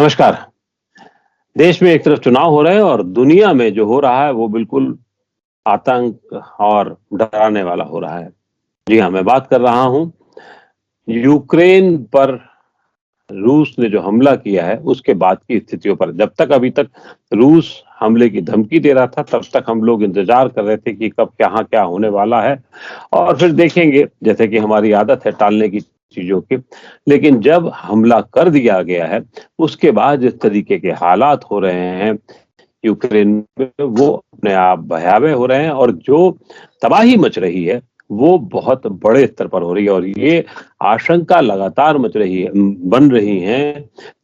नमस्कार। देश में एक तरफ चुनाव हो रहे हैं और दुनिया में जो हो रहा है वो बिल्कुल आतंक और डराने वाला हो रहा है। जी हाँ, मैं बात कर रहा हूँ यूक्रेन पर रूस ने जो हमला किया है उसके बाद की स्थितियों पर। जब तक अभी तक रूस हमले की धमकी दे रहा था तब तक हम लोग इंतजार कर रहे थे कि कब कहाँ क्या होने वाला है और फिर देखेंगे, जैसे कि हमारी आदत है टालने की चीजों की। लेकिन जब हमला कर दिया गया है उसके बाद जिस तरीके के हालात हो रहे हैं यूक्रेन में वो अपने आप भयावह हो रहे हैं और जो तबाही मच रही है वो बहुत बड़े स्तर पर हो रही है और ये आशंका लगातार मच रही है बन रही है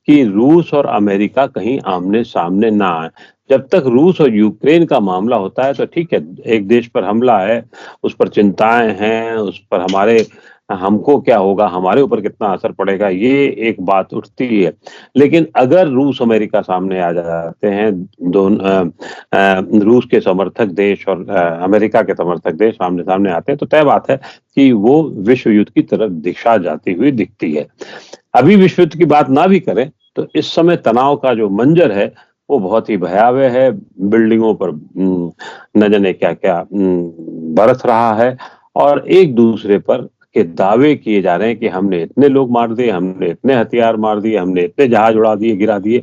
कि रूस और अमेरिका कहीं आमने सामने ना आए। जब तक रूस और यूक्रेन का मामला होता है तो ठीक है, एक देश पर हमला है, उस पर चिंताएं हैं, उस पर हमारे हमको क्या होगा, हमारे ऊपर कितना असर पड़ेगा, ये एक बात उठती है। लेकिन अगर रूस अमेरिका सामने आ जाते हैं, रूस के समर्थक देश और अमेरिका के समर्थक देश सामने सामने आते हैं तो तय बात है कि वो विश्व युद्ध की तरफ दिशा जाती हुई दिखती है। अभी विश्व युद्ध की बात ना भी करें तो इस समय तनाव का जो मंजर है वो बहुत ही भयावह है। बिल्डिंगों पर न जाने क्या क्या बरस रहा है और एक दूसरे पर के दावे किए जा रहे हैं कि हमने इतने लोग मार दिए, हमने इतने हथियार मार दिए, हमने इतने जहाज उड़ा दिए, गिरा दिए।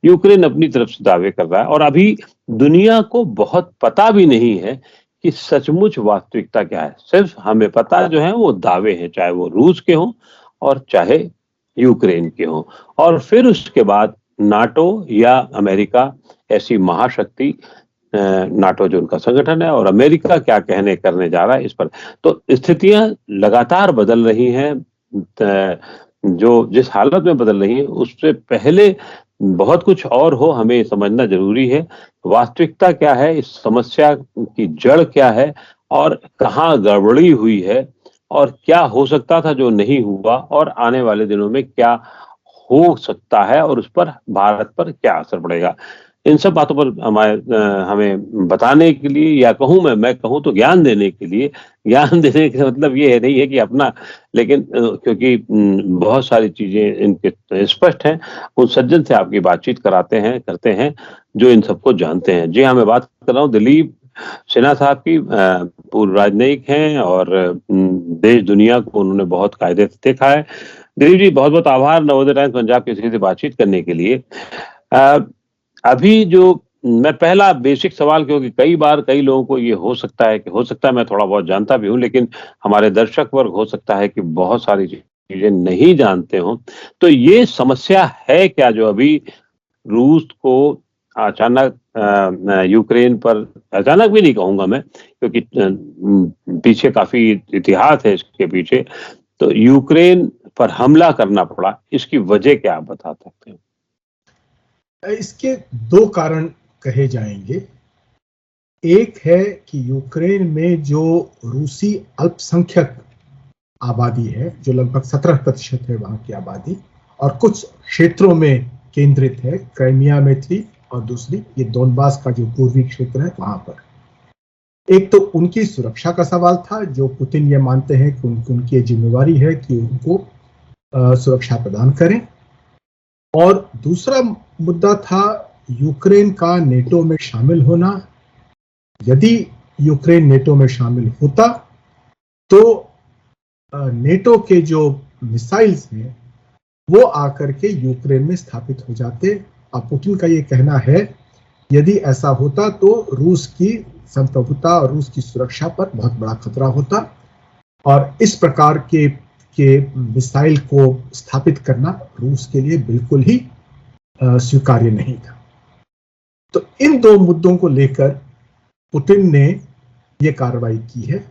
यूक्रेन अपनी तरफ से दावे कर रहा है और अभी दुनिया को बहुत पता भी नहीं है कि सचमुच वास्तविकता क्या है। सिर्फ हमें पता जो है वो दावे हैं, चाहे वो रूस के हों और चाहे यूक्रेन के हों। और फिर उसके बाद नाटो या अमेरिका ऐसी महाशक्ति, नाटो जो उनका संगठन है और अमेरिका क्या कहने करने जा रहा है इस पर। तो स्थितियां लगातार बदल रही हैं। जो जिस हालत में बदल रही है उससे पहले बहुत कुछ और हो, हमें समझना जरूरी है। वास्तविकता क्या है, इस समस्या की जड़ क्या है और कहाँ गड़बड़ी हुई है और क्या हो सकता था जो नहीं हुआ और आने वाले दिनों में क्या हो सकता है और उस पर भारत पर क्या असर पड़ेगा। इन सब बातों पर हमें बताने के लिए या कहूँ मैं कहूँ तो ज्ञान देने के लिए, ज्ञान देने का मतलब ये है नहीं है कि अपना, लेकिन क्योंकि बहुत सारी चीजें इनके स्पष्ट हैं, उन सज्जन से आपकी बातचीत कराते हैं करते हैं जो इन सबको जानते हैं। जी हाँ, मैं बात कर रहा हूँ दिलीप सिन्हा साहब की। पूर्व राजनयिक हैं और देश दुनिया को उन्होंने बहुत कायदे से देखा है। दिलीप जी, बहुत बहुत आभार नवोदय टाइम्स पंजाब किसी से बातचीत करने के लिए। अ, अभी जो मैं पहला बेसिक सवाल, क्योंकि कई बार कई लोगों को ये हो सकता है मैं थोड़ा बहुत जानता भी हूँ, लेकिन हमारे दर्शक वर्ग हो सकता है कि बहुत सारी चीजें नहीं जानते हों। तो ये समस्या है क्या जो अभी रूस को अचानक यूक्रेन पर, अचानक भी नहीं कहूंगा मैं क्योंकि पीछे काफी इतिहास है इसके पीछे, तो यूक्रेन पर हमला करना पड़ा, इसकी वजह क्या आप बता सकते हैं? इसके दो कारण कहे जाएंगे। एक है कि यूक्रेन में जो रूसी अल्पसंख्यक आबादी है, जो लगभग 17% है वहां की आबादी, और कुछ क्षेत्रों में केंद्रित है, क्राइमिया में थी और दूसरी ये डोनबास का जो पूर्वी क्षेत्र है वहां पर। एक तो उनकी सुरक्षा का सवाल था, जो पुतिन ये मानते हैं कि उनकी जिम्मेवारी है कि उनको सुरक्षा प्रदान करें। और दूसरा मुद्दा था यूक्रेन का नेटो में शामिल होना। यदि यूक्रेन नेटो में शामिल होता तो नेटो के जो मिसाइल्स हैं वो आकर के यूक्रेन में स्थापित हो जाते। अब पुतिन का ये कहना है यदि ऐसा होता तो रूस की संप्रभुता और रूस की सुरक्षा पर बहुत बड़ा खतरा होता और इस प्रकार के मिसाइल को स्थापित करना रूस के लिए बिल्कुल ही स्वीकार्य नहीं था। तो इन दो मुद्दों को लेकर पुतिन ने यह कार्रवाई की है।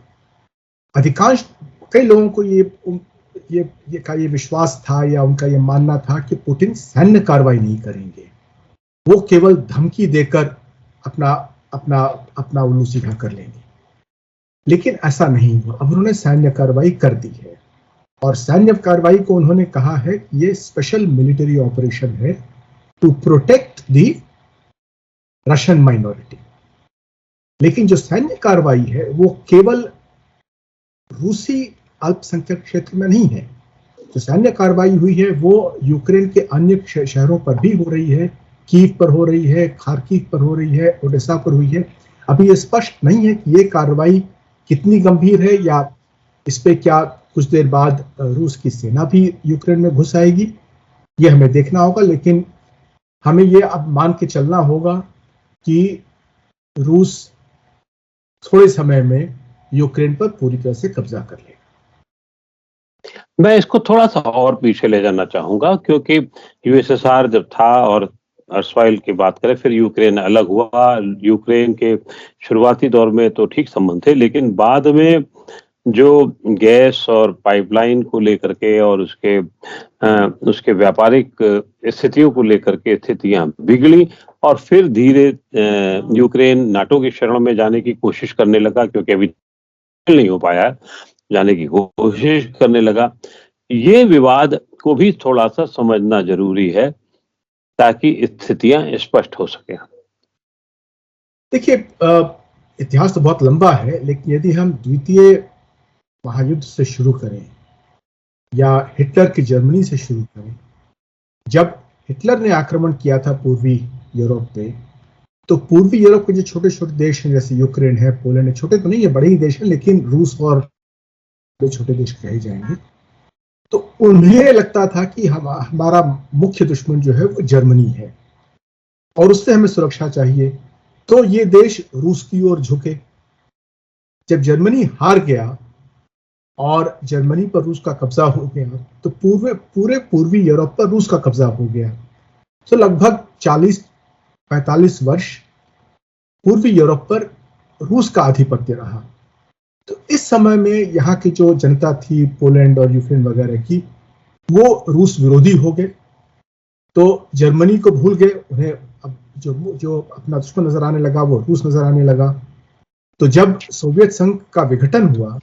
अधिकांश कई लोगों को ये विश्वास था या उनका ये मानना था कि पुतिन सैन्य कार्रवाई नहीं करेंगे, वो केवल धमकी देकर अपना अपना अपना उल्लू सीधा कर लेंगे। लेकिन ऐसा नहीं हुआ। अब उन्होंने सैन्य कार्रवाई कर दी है और सैन्य कार्रवाई को उन्होंने कहा है कि ये स्पेशल मिलिट्री ऑपरेशन है to protect the Russian minority. लेकिन जो सैन्य कार्रवाई है वो केवल रूसी अल्पसंख्यक क्षेत्र में नहीं है, जो सैन्य कार्रवाई हुई है वो यूक्रेन के अन्य शहरों पर भी हो रही है, कीव पर हो रही है, खार्किव पर हो रही है, ओडेसा पर हुई है। अभी ये स्पष्ट नहीं है कि ये कार्रवाई कितनी गंभीर है या इस पे क्या कुछ देर बाद रूस की सेना भी यूक्रेन में घुस आएगी, ये हमें देखना होगा। लेकिन हमें ये अब मान के चलना होगा कि रूस थोड़े समय में यूक्रेन पर पूरी तरह से कब्जा कर लेगा। मैं इसको थोड़ा सा और पीछे ले जाना चाहूंगा, क्योंकि यूएसएसआर जब था और अर्सवाइल की बात करें, फिर यूक्रेन अलग हुआ। यूक्रेन के शुरुआती दौर में तो ठीक संबंध थे, लेकिन बाद में जो गैस और पाइपलाइन को लेकर के और उसके व्यापारिक स्थितियों को लेकर के स्थितियां बिगड़ी और फिर धीरे यूक्रेन नाटो की शरण में जाने की कोशिश करने लगा, क्योंकि अभी नहीं हो पाया, जाने की कोशिश करने लगा। ये विवाद को भी थोड़ा सा समझना जरूरी है ताकि स्थितियां स्पष्ट हो सके। देखिए, इतिहास तो बहुत लंबा है, लेकिन यदि हम द्वितीय महायुद्ध से शुरू करें या हिटलर की जर्मनी से शुरू करें, जब हिटलर ने आक्रमण किया था पूर्वी यूरोप पे, तो पूर्वी यूरोप के जो छोटे छोटे देश हैं जैसे यूक्रेन है, पोलैंड है, छोटे तो नहीं है, बड़े ही देश हैं, लेकिन रूस और छोटे देश कहे जाएंगे, तो उन्हें लगता था कि हमारा मुख्य दुश्मन जो है वो जर्मनी है और उससे हमें सुरक्षा चाहिए, तो ये देश रूस की ओर झुके। जब जर्मनी हार गया और जर्मनी पर रूस का कब्जा हो गया, तो पूरे पूर्वी यूरोप पर रूस का कब्जा हो गया। तो लगभग 40-45 वर्ष पूर्वी यूरोप पर रूस का आधिपत्य रहा। तो इस समय में यहाँ की जो जनता थी पोलैंड और यूक्रेन वगैरह की, वो रूस विरोधी हो गए, तो जर्मनी को भूल गए, उन्हें अब जो अपना दुश्मन नजर आने लगा वो रूस नजर आने लगा। तो जब सोवियत संघ का विघटन हुआ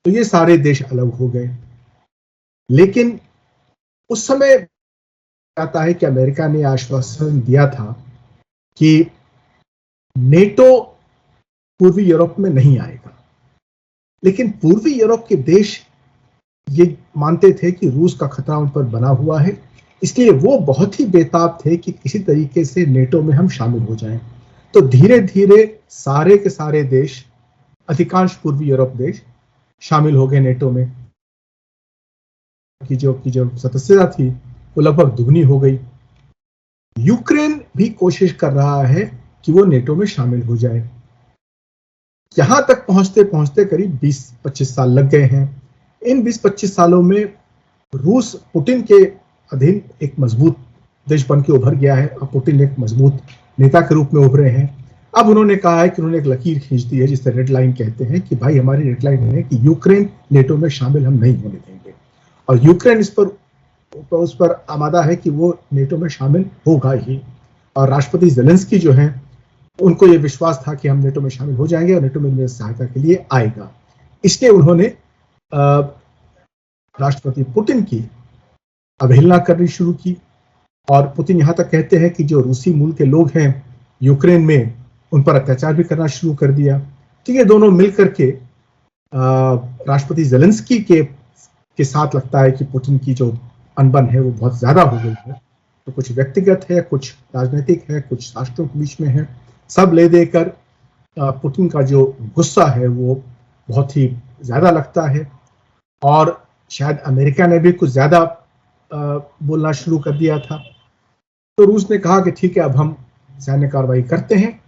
तो ये सारे देश अलग हो गए। लेकिन उस समय आता है कि अमेरिका ने आश्वासन दिया था कि नेटो पूर्वी यूरोप में नहीं आएगा, लेकिन पूर्वी यूरोप के देश ये मानते थे कि रूस का खतरा उन पर बना हुआ है, इसलिए वो बहुत ही बेताब थे कि किसी तरीके से नेटो में हम शामिल हो जाएं। तो धीरे धीरे सारे के सारे देश, अधिकांश पूर्वी यूरोप देश शामिल हो गए नेटो में, की जो सदस्यता थी वो लगभग दुगनी हो गई। यूक्रेन भी कोशिश कर रहा है कि वो नेटो में शामिल हो जाए। यहां तक पहुंचते पहुंचते करीब 20-25 साल लग गए हैं। इन 20-25 सालों में रूस पुतिन के अधीन एक मजबूत देश बन के उभर गया है। अब पुतिन एक मजबूत नेता के रूप में उभरे हैं। अब उन्होंने कहा है कि उन्होंने एक लकीर खींच दी है, जिसे रेड लाइन कहते हैं, कि भाई हमारी रेड लाइन है कि यूक्रेन नेटो में शामिल हम नहीं होने देंगे, और यूक्रेन उस पर आमादा है कि वो नेटो में शामिल होगा ही। और राष्ट्रपति ज़ेलेंस्की जो हैं, उनको ये विश्वास था कि हम नेटो में शामिल हो जाएंगे और नेटो में मेरी सहायता के लिए आएगा। इसलिए उन्होंने राष्ट्रपति पुतिन की अवहेलना करनी शुरू की, और पुतिन यहां तक कहते हैं कि जो रूसी मूल के लोग हैं यूक्रेन में, उन पर अत्याचार भी करना शुरू कर दिया। तो ये दोनों मिलकर के राष्ट्रपति ज़ेलेंस्की के साथ लगता है कि पुतिन की जो अनबन है वो बहुत ज्यादा हो गई है। तो कुछ व्यक्तिगत है, कुछ राजनीतिक है, कुछ राष्ट्रों के बीच में है। सब ले देकर पुतिन का जो गुस्सा है वो बहुत ही ज्यादा लगता है, और शायद अमेरिका ने भी कुछ ज्यादा बोलना शुरू कर दिया था। तो रूस ने कहा कि ठीक है, अब हम सैन्य कार्रवाई करते हैं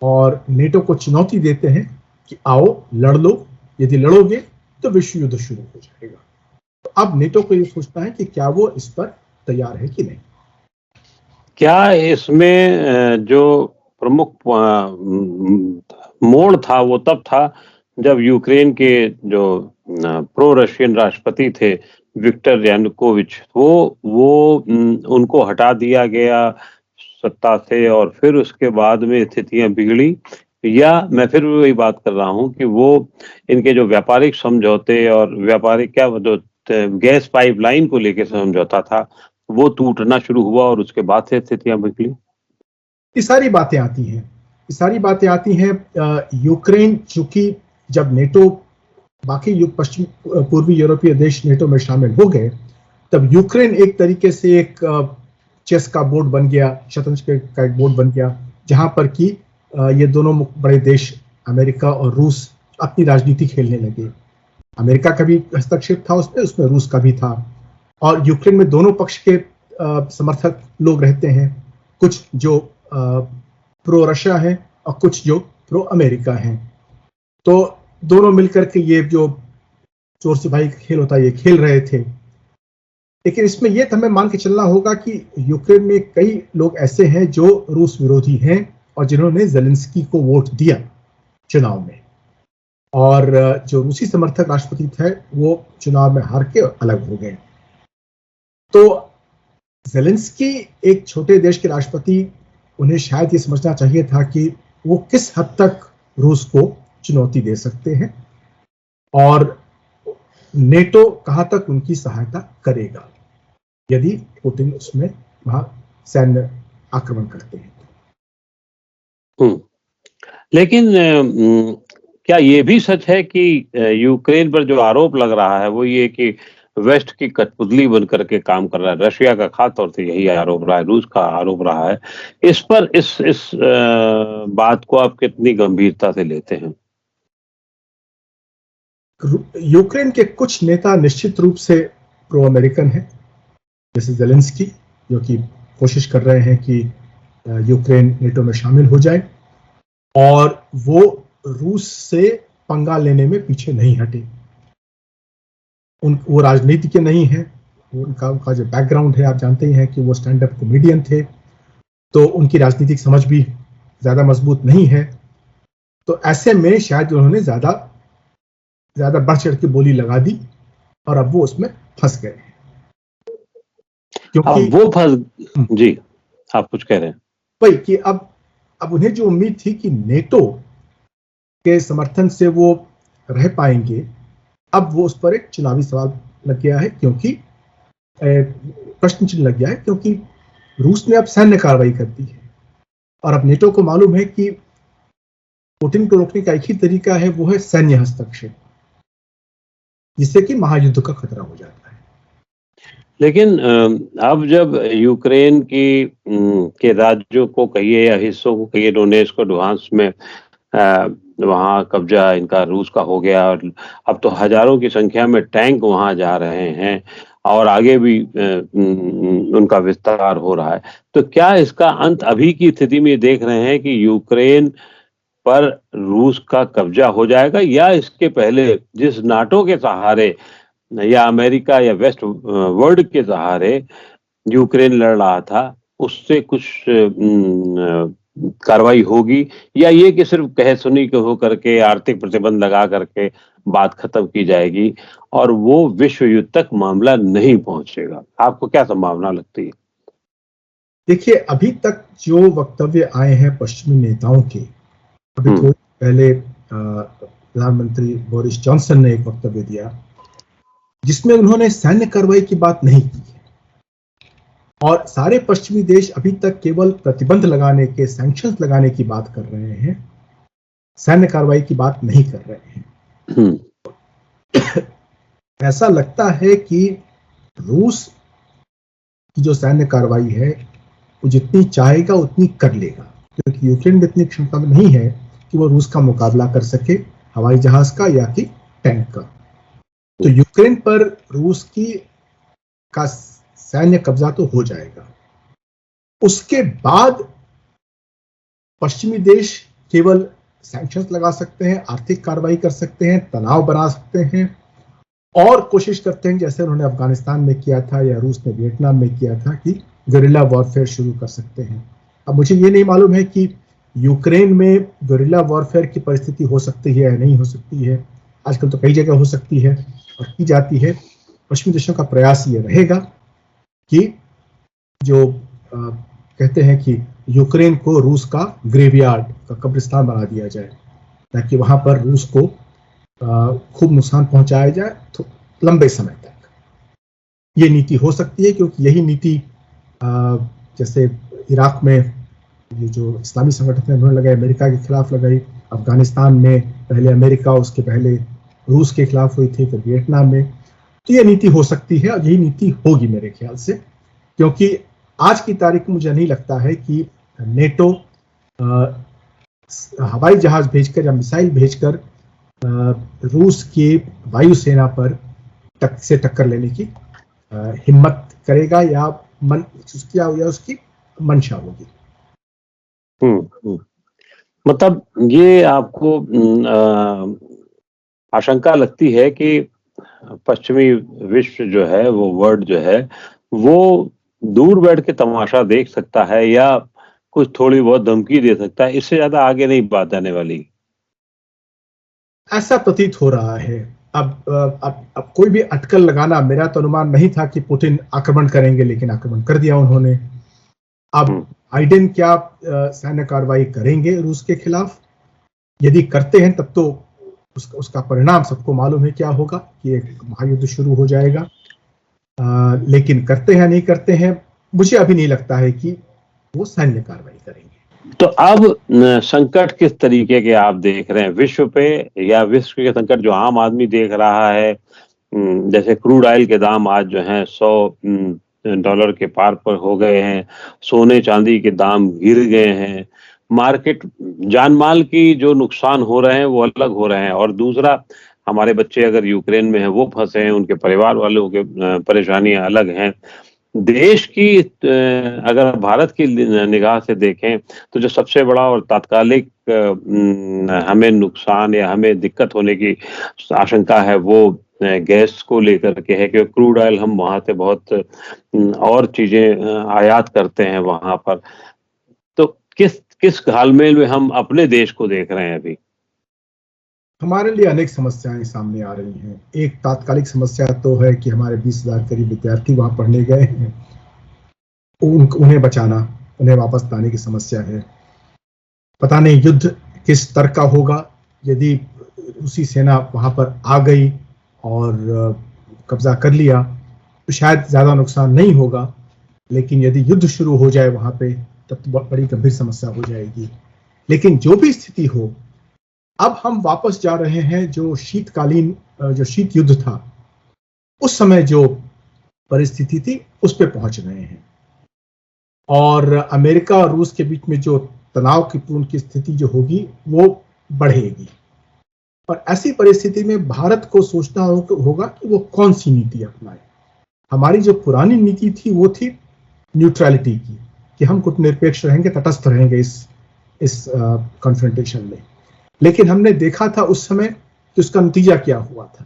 और नेटो को चुनौती देते हैं कि आओ लड़ लो, यदि लड़ोगे तो विश्व युद्ध शुरू हो जाएगा। तो अब नेटो को ये सोचना है कि क्या वो इस पर तैयार है कि नहीं। क्या इसमें जो प्रमुख मोड़ था वो तब था जब यूक्रेन के जो प्रो रशियन राष्ट्रपति थे विक्टर यानुकोविच, वो उनको हटा दिया गया सत्ता से, और फिर उसके बाद में स्थितियां बिगड़ी, या मैं फिर वही बात कर रहा हूं कि वो इनके जो व्यापारिक समझौते और व्यापारिक जो गैस पाइपलाइन को लेकर समझौता था वो टूटना शुरू हुआ और उसके बाद से स्थितियां बिगड़ी। ये सारी बातें आती हैं। यूक्रेन चूंकि जब नेटो, बाकी पूर्वी यूरोपीय देश नेटो में शामिल हो गए, तब यूक्रेन एक तरीके से एक चेस का बोर्ड बन गया, शतरंज का एक बोर्ड बन गया, जहां पर कि ये दोनों बड़े देश अमेरिका और रूस अपनी राजनीति खेलने लगे। अमेरिका का भी हस्तक्षेप था उसमें, रूस का भी था। और यूक्रेन में दोनों पक्ष के समर्थक लोग रहते हैं, कुछ जो प्रो रशिया हैं और कुछ जो प्रो अमेरिका हैं। तो दोनों मिलकर के ये जो चोर सिपाही का खेल होता है ये खेल रहे थे। लेकिन इसमें यह हमें मान के चलना होगा कि यूक्रेन में कई लोग ऐसे हैं जो रूस विरोधी हैं और जिन्होंने ज़ेलेंस्की को वोट दिया चुनाव में, और जो रूसी समर्थक राष्ट्रपति थे वो चुनाव में हार के अलग हो गए। तो ज़ेलेंस्की एक छोटे देश के राष्ट्रपति, उन्हें शायद ये समझना चाहिए था कि वो किस हद तक रूस को चुनौती दे सकते हैं और नेटो कहां तक उनकी सहायता करेगा यदि पुतिन उसमें वहां सैन्य आक्रमण करते हैं। लेकिन क्या ये भी सच है कि यूक्रेन पर जो आरोप लग रहा है वो ये कि वेस्ट की कठपुतली बनकर के काम कर रहा है, रशिया का खास तौर से यही आरोप रहा है, रूस का आरोप रहा है, इस पर इस बात को आप कितनी गंभीरता से लेते हैं? यूक्रेन के कुछ नेता निश्चित रूप से प्रो अमेरिकन हैं, जैसे ज़ेलेंस्की, जो कि कोशिश कर रहे हैं कि यूक्रेन नेटो में शामिल हो जाए, और वो रूस से पंगा लेने में पीछे नहीं हटे। वो राजनीति के नहीं है, उनका जो बैकग्राउंड है आप जानते ही हैं कि वो स्टैंड अप कॉमेडियन थे, तो उनकी राजनीतिक समझ भी ज्यादा मजबूत नहीं है। तो ऐसे में शायद उन्होंने ज्यादा बढ़ चढ़ के बोली लगा दी और अब वो उसमें फंस गए, क्योंकि वो फंस। जी, आप कुछ कह रहे हैं? वही कि अब उन्हें जो उम्मीद थी कि नेटो के समर्थन से वो रह पाएंगे, अब वो उस पर एक चुनावी सवाल लग गया है, क्योंकि प्रश्न चिन्ह लग गया है, क्योंकि रूस ने अब सैन्य कार्रवाई कर दी है और अब नेटो को मालूम है कि पुतिन को रोकने का एक ही तरीका है, वो है सैन्य हस्तक्षेप, जिससे कि महायुद्ध का खतरा हो जाता है। लेकिन अब जब यूक्रेन के राज्यों को कहिए या हिस्सों को कहिए, डोनेट्स्क को लुहांस्क में वहां कब्जा इनका रूस का हो गया और अब तो हजारों की संख्या में टैंक वहां जा रहे हैं और आगे भी उनका विस्तार हो रहा है, तो क्या इसका अंत अभी की स्थिति में देख रहे हैं कि यूक्रेन पर रूस का कब्जा हो जाएगा, या इसके पहले जिस नाटो के सहारे या अमेरिका या वेस्ट वर्ल्ड के सहारे यूक्रेन लड़ रहा था उससे कुछ कार्रवाई होगी, या ये कि सिर्फ कहे सुनी के हो करके आर्थिक प्रतिबंध लगा करके बात खत्म की जाएगी और वो विश्व युद्ध तक मामला नहीं पहुंचेगा? आपको क्या संभावना लगती है? देखिए, अभी तक जो वक्तव्य आए हैं पश्चिमी नेताओं के, अभी थोड़ी पहले प्रधानमंत्री बोरिस जॉनसन ने एक वक्तव्य दिया जिसमें उन्होंने सैन्य कार्रवाई की बात नहीं की है, और सारे पश्चिमी देश अभी तक केवल प्रतिबंध लगाने के, सैंक्शंस लगाने की बात कर रहे हैं, सैन्य कार्रवाई की बात नहीं कर रहे हैं। ऐसा लगता है कि रूस की जो सैन्य कार्रवाई है वो जितनी चाहेगा उतनी कर लेगा, क्योंकि यूक्रेन में इतनी क्षमता नहीं है कि वो रूस का मुकाबला कर सके, हवाई जहाज का या कि टैंक का। तो यूक्रेन पर रूस का सैन्य कब्जा तो हो जाएगा। उसके बाद पश्चिमी देश केवल सैंक्शंस लगा सकते हैं, आर्थिक कार्रवाई कर सकते हैं, तनाव बना सकते हैं और कोशिश करते हैं, जैसे उन्होंने अफगानिस्तान में किया था या रूस ने वियतनाम में किया था, कि गुरिल्ला वॉरफेयर शुरू कर सकते हैं। अब मुझे ये नहीं मालूम है कि यूक्रेन में गुरिल्ला वॉरफेयर की परिस्थिति हो सकती है या नहीं हो सकती है। आजकल तो कई जगह हो सकती है और की जाती है। पश्चिमी देशों का प्रयास ये रहेगा कि जो कहते हैं कि यूक्रेन को रूस का ग्रेवयार्ड का कब्रिस्तान बना दिया जाए, ताकि वहां पर रूस को खूब नुकसान पहुंचाया जाए तो लंबे समय तक। ये नीति हो सकती है, क्योंकि यही नीति जैसे इराक में ये जो इस्लामी संगठन है उन्होंने लगाई, अमेरिका के खिलाफ लगाई, अफगानिस्तान में पहले अमेरिका, उसके पहले रूस के खिलाफ हुई थी, फिर वियतनाम में। तो ये नीति हो सकती है और यही नीति होगी मेरे ख्याल से, क्योंकि आज की तारीख में मुझे नहीं लगता है कि नेटो हवाई जहाज भेजकर या मिसाइल भेजकर रूस की वायुसेना पर टक्कर लेने की हिम्मत करेगा या उसकी मंशा होगी। मतलब ये आपको आशंका लगती है कि पश्चिमी विश्व जो है, वो वर्ल्ड जो है, वो दूर बैठ के तमाशा देख सकता है या कुछ थोड़ी बहुत धमकी दे सकता है, इससे ज्यादा आगे नहीं बात आने वाली? ऐसा प्रतीत हो रहा है। अब कोई भी अटकल लगाना, मेरा तो अनुमान नहीं था कि पुतिन आक्रमण करेंगे, लेकिन आक्रमण कर दिया उन्होंने। अब बाइडेन क्या सैन्य कार्रवाई करेंगे रूस के खिलाफ? यदि करते हैं तब तो उसका परिणाम सबको मालूम है क्या होगा, कि एक महायुद्ध शुरू हो जाएगा। लेकिन करते हैं नहीं करते हैं, मुझे अभी नहीं लगता है कि वो सैन्य कार्रवाई करेंगे। तो अब संकट किस तरीके के आप देख रहे हैं विश्व पे, या विश्व के संकट जो आम आदमी देख रहा है? जैसे क्रूड ऑयल के दाम आज जो हैं $100 के पार पर हो गए हैं, सोने चांदी के दाम गिर गए हैं, मार्केट जानमाल की जो नुकसान हो रहे हैं वो अलग हो रहे हैं, और दूसरा हमारे बच्चे अगर यूक्रेन में हैं वो फंसे हैं, उनके परिवार वालों के परेशानियां अलग हैं। देश की अगर भारत की निगाह से देखें तो जो सबसे बड़ा और तात्कालिक हमें नुकसान या हमें दिक्कत होने की आशंका है वो गैस को लेकर के है, क्योंकि क्रूड ऑयल हम वहां से बहुत और चीजें आयात करते हैं वहां पर। तो किस घालमेल में हम अपने देश को देख रहे हैं अभी? हमारे लिए अनेक समस्याएं सामने आ रही हैं। एक तात्कालिक समस्या तो है कि हमारे 20,000 करीब विद्यार्थी वहां पढ़ने गए हैं, उन्हें बचाना, उन्हें वापस लाने की समस्या है। पता नहीं युद्ध किस स्तर का होगा। यदि रूसी सेना वहां पर आ गई और कब्जा कर लिया तो शायद ज्यादा नुकसान नहीं होगा, लेकिन यदि युद्ध शुरू हो जाए वहां पे तब तो बड़ी गंभीर समस्या हो जाएगी। लेकिन जो भी स्थिति हो, अब हम वापस जा रहे हैं जो शीतकालीन, जो शीत युद्ध था, उस समय जो परिस्थिति थी उस पे पहुंच रहे हैं। और अमेरिका और रूस के बीच में जो तनाव की पूर्ण की स्थिति जो होगी वो बढ़ेगी। और ऐसी परिस्थिति में भारत को सोचना होगा कि वो कौन सी नीति अपनाए। हमारी जो पुरानी नीति थी वो थी न्यूट्रलिटी की, कि हम कूटनिरपेक्ष रहेंगे, तटस्थ रहेंगे इस कॉन्फ्रंटेशन में। लेकिन हमने देखा था उस समय कि उसका नतीजा क्या हुआ था।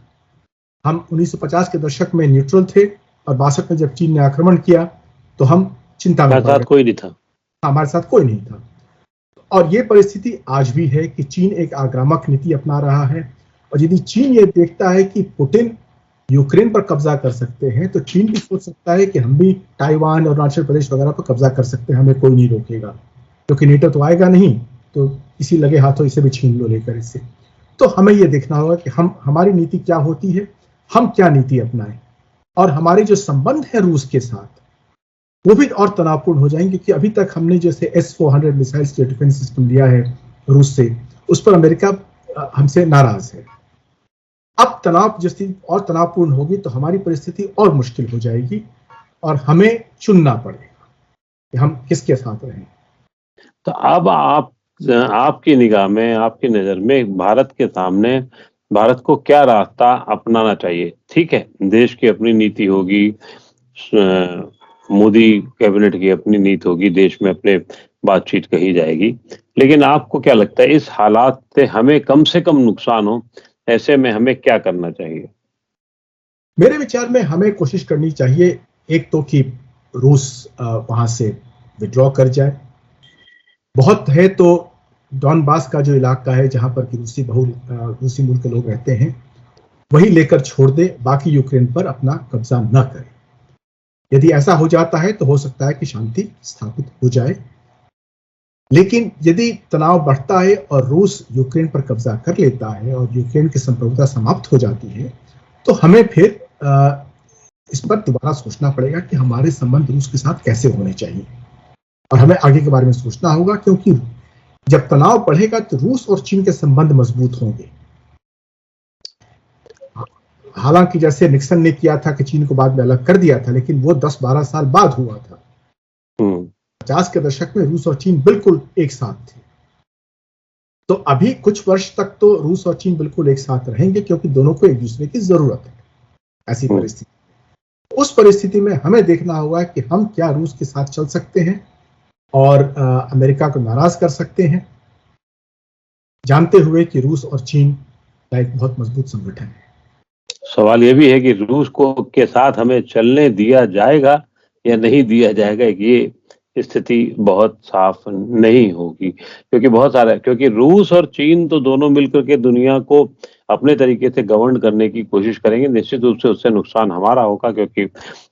हम 1950 के दशक में न्यूट्रल थे और 62 में जब चीन ने आक्रमण किया तो हम चिंता में पड़ गए। कोई नहीं था, हमारे साथ कोई नहीं था। और ये परिस्थिति आज भी है कि चीन एक आक्रामक नीति अपना रहा है। और यदि चीन ये देखता है कि पुतिन यूक्रेन पर कब्जा कर सकते हैं तो चीन भी सोच सकता है कि हम भी ताइवान और अरुणाचल प्रदेश वगैरह पर कब्जा कर सकते हैं, हमें कोई नहीं रोकेगा, क्योंकि नेटो तो आएगा नहीं, तो इसी लगे हाथों इसे भी छीन लो लेकर इससे। तो हमें यह देखना होगा कि हमारी नीति क्या होती है, हम क्या नीति अपनाएं, और हमारे जो संबंध है रूस के साथ वो भी और तनावपूर्ण हो जाएंगे, क्योंकि अभी तक हमने जैसे S-400 मिसाइल्स जो डिफेंस सिस्टम लिया है रूस से, उस पर अमेरिका हमसे नाराज है। अब तनाव जैसी और तनावपूर्ण होगी तो हमारी परिस्थिति और मुश्किल हो जाएगी और हमें चुनना पड़ेगा कि हम किसके साथ रहें। तो अब आपकी निगाह में, आपकी नजर में भारत के सामने भारत को क्या रास्ता अपनाना चाहिए? ठीक है, देश की अपनी नीति होगी, मोदी कैबिनेट की अपनी नीति होगी, देश में अपने बातचीत कही जाएगी, लेकिन आपको क्या लगता है इस हालात से हमें कम से कम नुकसान हो, ऐसे में हमें क्या करना चाहिए? मेरे विचार में हमें कोशिश करनी चाहिए, एक तो कि रूस वहां से विड्रॉ कर जाए। बहुत है तो डॉनबास का जो इलाका है जहां पर कि रूसी मूल के लोग रहते हैं वही लेकर छोड़ दे, बाकी यूक्रेन पर अपना कब्जा न करे। यदि ऐसा हो जाता है तो हो सकता है कि शांति स्थापित हो जाए। लेकिन यदि तनाव बढ़ता है और रूस यूक्रेन पर कब्जा कर लेता है और यूक्रेन की संप्रभुता समाप्त हो जाती है तो हमें फिर इस पर दोबारा सोचना पड़ेगा कि हमारे संबंध रूस के साथ कैसे होने चाहिए, और हमें आगे के बारे में सोचना होगा, क्योंकि जब तनाव बढ़ेगा तो रूस और चीन के संबंध मजबूत होंगे। हालांकि जैसे निक्सन ने किया था कि चीन को बाद में अलग कर दिया था, लेकिन वो 10-12 साल बाद हुआ था। 50 के दशक में रूस और चीन बिल्कुल एक साथ थे। तो अभी कुछ वर्ष तक तो रूस और चीन बिल्कुल एक साथ रहेंगे, क्योंकि दोनों को एक दूसरे की जरूरत है। ऐसी परिस्थिति, उस परिस्थिति में हमें देखना होगा कि हम क्या रूस के साथ चल सकते हैं और अमेरिका को नाराज कर सकते हैं, जानते हुए कि रूस और चीन का एक बहुत मजबूत संगठन है। सवाल ये भी है कि रूस को के साथ हमें चलने दिया जाएगा या नहीं दिया जाएगा, ये स्थिति बहुत साफ नहीं होगी, क्योंकि रूस और चीन तो दोनों मिलकर के दुनिया को अपने तरीके से गवर्न करने की कोशिश करेंगे। निश्चित रूप से उससे नुकसान हमारा होगा, क्योंकि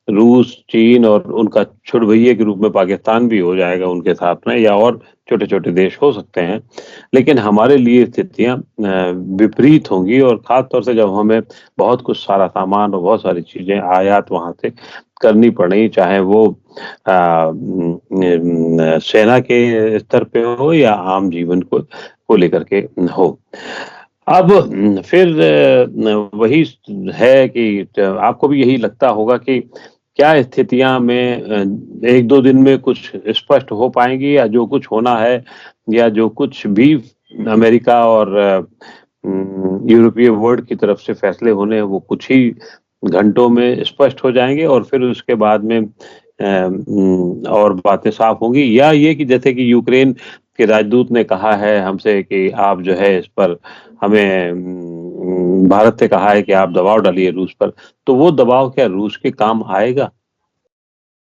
रूस, चीन और उनका छुड़भैये के रूप में पाकिस्तान भी हो जाएगा उनके साथ में, या और छोटे-छोटे देश हो सकते हैं। लेकिन हमारे लिए स्थितियां विपरीत होंगी, और खास तौर से जब हमें बहुत कुछ सारा सामान और बहुत सारी चीजें आयात वहां से करनी पड़ेगी, चाहे वो सेना के स्तर पे हो या आम जीवन को लेकर के हो। अब फिर वही है कि आपको भी यही लगता होगा कि क्या स्थितियां में 1-2 दिन में कुछ स्पष्ट हो पाएंगी, या जो कुछ होना है या जो कुछ भी अमेरिका और यूरोपीय वर्ल्ड की तरफ से फैसले होने हैं वो कुछ ही घंटों में स्पष्ट हो जाएंगे, और फिर उसके बाद में और बातें साफ होंगी? या ये कि जैसे कि यूक्रेन के राजदूत ने कहा है हमसे कि आप जो है इस पर हमें भारत से कहा है कि आप दबाव डालिए रूस पर, तो वो दबाव क्या रूस के काम आएगा?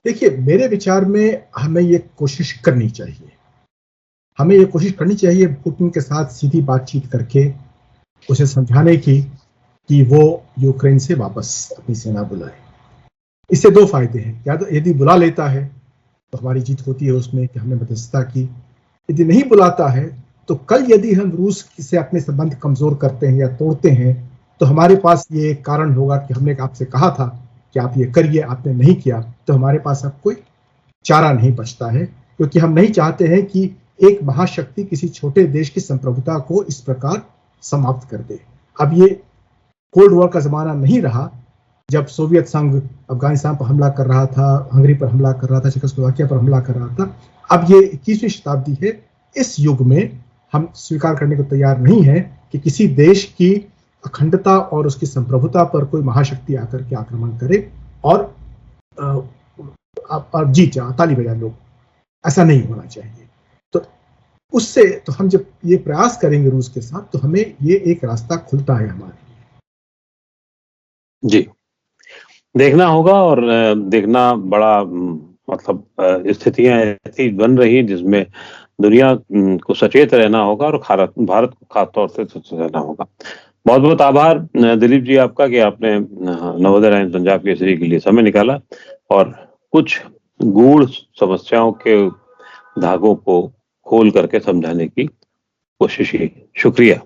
देखिए, मेरे विचार में हमें ये कोशिश करनी चाहिए। हमें ये कोशिश करनी चाहिए पुतिन के साथ सीधी बातचीत करके उसे समझाने की कि वो यूक्रेन से वापस अपनी सेना बुलाए। इससे 2 फायदे हैं। या तो यदि बुला लेता है तो हमारी जीत होती है उसमें कि हमने मध्यस्थता की। यदि नहीं बुलाता है तो कल यदि हम रूस से अपने संबंध कमजोर करते हैं या तोड़ते हैं, तो हमारे पास ये कारण होगा कि हमने आपसे कहा था कि आप ये करिए, आपने नहीं किया, तो हमारे पास अब कोई चारा नहीं बचता है, क्योंकि हम नहीं चाहते हैं कि एक महाशक्ति किसी छोटे देश की संप्रभुता को इस प्रकार समाप्त कर दे। अब ये कोल्ड वॉर का जमाना नहीं रहा, जब सोवियत संघ अफगानिस्तान पर हमला कर रहा था, हंगरी पर हमला कर रहा था, चेकोस्लोवाकिया पर हमला कर रहा था। अब ये 21वीं शताब्दी है। इस युग में हम स्वीकार करने को तैयार नहीं है कि किसी देश की अखंडता और उसकी संप्रभुता पर कोई महाशक्ति आकर के आक्रमण करे और जीत जा, ताली बजा लोग। ऐसा नहीं होना चाहिए। तो उससे तो हम जब ये प्रयास करेंगे रूस के साथ, तो हमें ये एक रास्ता खुलता है हमारे लिए। जी, देखना होगा, और देखना बड़ा मतलब स्थितियां ऐसी बन रही जिसमें दुनिया को सचेत रहना होगा, और भारत को खास तौर से सचेत रहना होगा। बहुत बहुत आभार दिलीप जी आपका कि आपने नवोदय टाइम्स पंजाब केसरी के लिए समय निकाला और कुछ गूढ़ समस्याओं के धागों को खोल करके समझाने की कोशिश की। शुक्रिया।